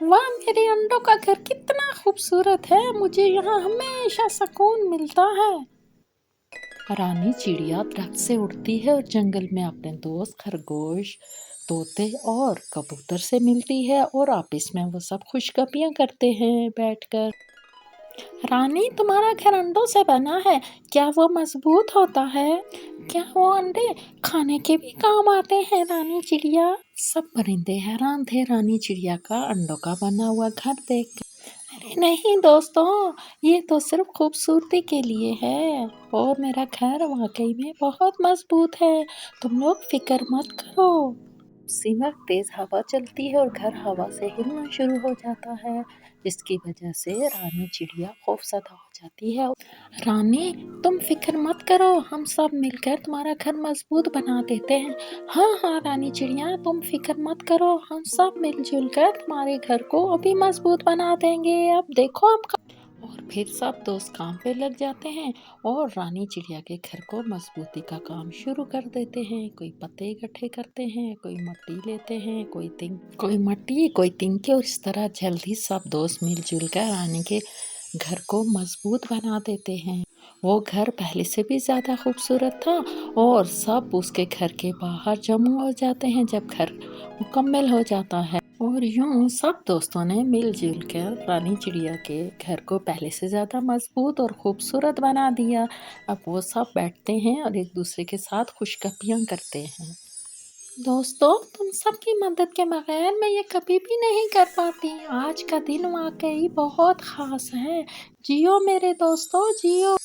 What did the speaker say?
वाह, मेरे अंडों का घर कितना खूबसूरत है, मुझे यहाँ हमेशा सुकून मिलता है। रानी चिड़िया दरख्त से उड़ती है और जंगल में अपने दोस्त खरगोश, तोते और कबूतर से मिलती है और आपस में वो सब खुशगपियाँ करते हैं बैठकर। रानी, तुम्हारा घर अंडों से बना है, क्या वो मजबूत होता है? क्या वो अंडे खाने के भी काम आते हैं रानी चिड़िया? सब परिंदे हैरान थे रानी चिड़िया का अंडों का बना हुआ घर देख। अरे नहीं दोस्तों, ये तो सिर्फ खूबसूरती के लिए है और मेरा घर वाकई में बहुत मजबूत है। तुम लोग फिक्र मत करो। उसी वक्त तेज हवा चलती है और घर हवा से हिलना शुरू हो जाता है, जिसकी वजह से रानी चिड़िया खौफजदा हो जाती है। रानी, तुम फिक्र मत करो, हम सब मिलकर तुम्हारा घर मजबूत बना देते हैं। हाँ हाँ रानी चिड़िया, तुम फिक्र मत करो, हम सब मिलजुल कर तुम्हारे घर को अभी मजबूत बना देंगे। अब देखो हम और फिर सब दोस्त काम पे लग जाते हैं और रानी चिड़िया के घर को मजबूती का काम शुरू कर देते हैं। कोई पत्ते इकट्ठे करते हैं, कोई मट्टी लेते हैं, कोई मट्टी, कोई तिनके, और इस तरह जल्दी सब दोस्त मिलजुल कर रानी के घर को मजबूत बना देते हैं। वो घर पहले से भी ज़्यादा खूबसूरत था और सब उसके घर के बाहर जमा हो जाते हैं जब घर मुकम्मल हो जाता है। और यूं सब दोस्तों ने मिलजुल कर रानी चिड़िया के घर को पहले से ज़्यादा मजबूत और खूबसूरत बना दिया। अब वो सब बैठते हैं और एक दूसरे के साथ खुशगपियाँ करते हैं। दोस्तों, तुम सबकी मदद के बगैर मैं ये कभी भी नहीं कर पाती। आज का दिन वाकई बहुत ख़ास है। जियो मेरे दोस्तों, जियो।